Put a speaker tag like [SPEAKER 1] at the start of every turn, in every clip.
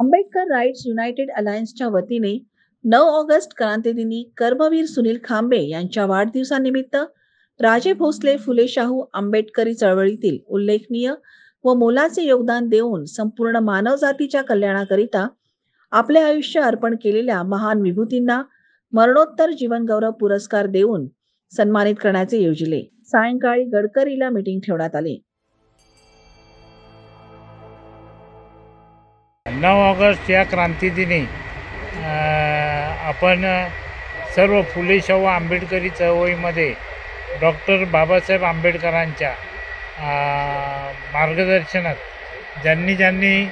[SPEAKER 1] Ambedkar rights United अलायन्सच्या वतीने 9 August क्रांतीदिनी Karmaveer Sunil खांबे यांच्या वाढदिवसानिमित्त राजे भोसले फुले शाहू आंबेडकरी चळवळीतील उल्लेखनीय व मोलाचे योगदान देऊन संपूर्ण मानवजातीच्या कल्याणाकरिता आपले आयुष्य अर्पण केलेल्या महान विभूतींना मरणोत्तर जीवनगौरव पुरस्कार देऊन सन्मानित करण्याचे योजिले. सायंकाळी गडकरीला मीटिंग ठेवण्यात आली.
[SPEAKER 2] 9 ऑगस्ट या क्रांतीदिनी आपण सर्व फुले शाहू आंबेडकरी चळवळीमध्ये डॉक्टर बाबासाहेब आंबेडकरांच्या मार्गदर्शनात ज्यांनी ज्यांनी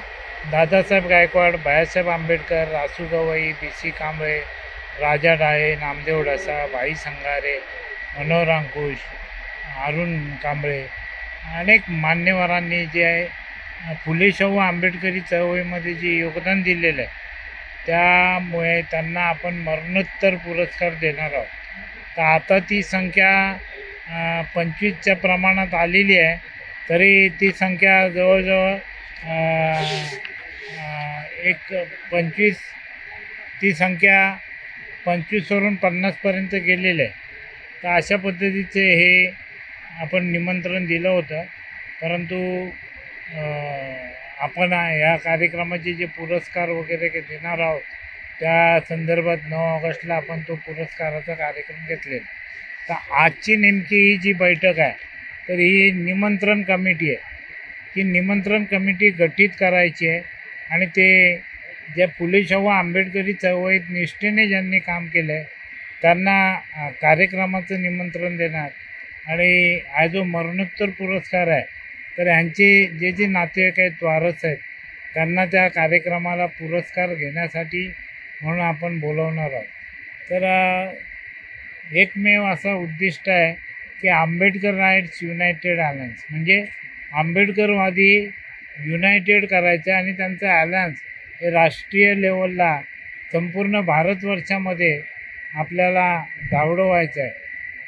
[SPEAKER 2] दादासाहेब गायकवाड, बाळासाहेब आंबेडकर, रासू गवई, बी.सी. कांबळे, राजा ढाळे, नामदेव ढसा, भाई संगारे, मनोहर अंकुश, अरुण कांबळे अनेक मान्यवरांनी जे आहे फुले शाहू आंबेडकरी चळवळीमध्ये जे योगदान दिलेलं आहे त्यामुळे त्यांना आपण मरणोत्तर पुरस्कार देणार आहोत. तर आता ती संख्या 25च्या प्रमाणात आलेली आहे. तरी ती संख्या जवळजवळ एक 25 ती संख्या 25वरून 50पर्यंत गेलेली आहे. तर अशा पद्धतीचे हे आपण निमंत्रण दिलं होतं, परंतु आपण या कार्यक्रमाचे जे पुरस्कार वगैरे देणार आहोत त्या संदर्भात 9 ऑगस्टला आपण तो पुरस्काराचा कार्यक्रम घेतलेला. तर आजची नेमकी ही जी बैठक आहे तर ही निमंत्रण कमिटी आहे. ही निमंत्रण कमिटी गठीत करायची आहे आणि ते ज्या फुले शाहू आंबेडकरी चळवळीत निष्ठेने ज्यांनी काम केलं आहे त्यांना कार्यक्रमाचं निमंत्रण देणार आणि हा जो मरणोत्तर पुरस्कार आहे तर ह्यांचे जे जे नातेवाईक आहेत, वारस आहेत, त्यांना त्या कार्यक्रमाला पुरस्कार घेण्यासाठी म्हणून आपण बोलवणार आहोत. तर एकमेव असा उद्दिष्ट आहे की आंबेडकर राईट्स युनायटेड अलायन्स म्हणजे आंबेडकरवादी युनायटेड करायचं आणि त्यांचं अलायन्स हे राष्ट्रीय लेवलला संपूर्ण भारतवर्षामध्ये आपल्याला दावडं व्हायचं आहे.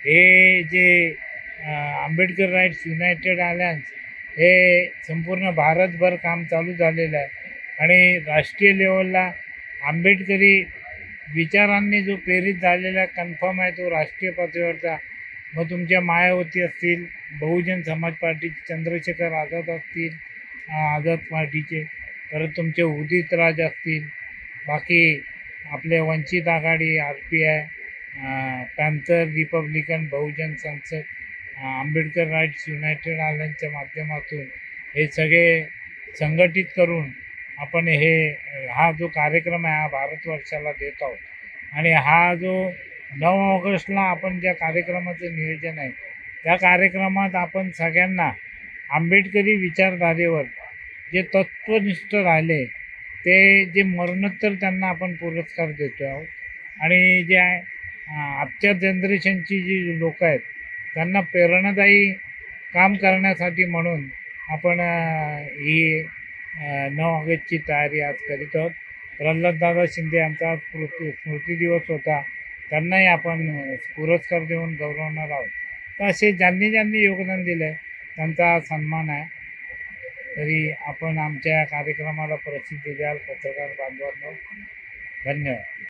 [SPEAKER 2] हे जे आंबेडकर राईट्स युनायटेड अलायन्स हे संपूर्ण भारतभर काम चालू झालेलं आहे आणि राष्ट्रीय लेवलला आंबेडकरी विचारांनी जो प्रेरित झालेला कन्फर्म आहे तो राष्ट्रीय पातळीवरचा. मग तुमच्या मायावती असतील, बहुजन समाज पार्टीचे चंद्रशेखर आझाद असतील, आझाद पार्टीचे, परत तुमचे उदित राज असतील, बाकी आपले Vanchit Aghadi, RPI, panther, Republican, बहुजन संसद, आंबेडकर राईट्स युनायटेड अलायन्सच्या माध्यमातून हे सगळे संघटित करून आपण हा जो कार्यक्रम आहे हा भारतवर्षाला देत आहोत. आणि हा जो 9 ऑगस्टला आपण ज्या कार्यक्रमाचं नियोजन आहे त्या कार्यक्रमात आपण सगळ्यांना आंबेडकरी विचारधारेवर जे तत्वनिष्ठ राहिले ते जे मरणोत्तर त्यांना आपण पुरस्कार देतो आहोत. आणि जे आजच्या जनरेशनची जी लोकं आहेत त्यांना प्रेरणादायी काम करण्यासाठी म्हणून आपण ही 9 ऑगस्टची तयारी आज करीत आहोत. प्रल्हाददादा शिंदे यांचा आज स्मृती दिवस होता, त्यांनाही आपण पुरस्कार देऊन गौरवणार आहोत. तर असे ज्यांनी ज्यांनी योगदान दिलं आहे त्यांचा सन्मान आहे. तरी आपण आमच्या कार्यक्रमाला प्रसिद्धी द्याल पत्रकार बांधवांनो. धन्यवाद.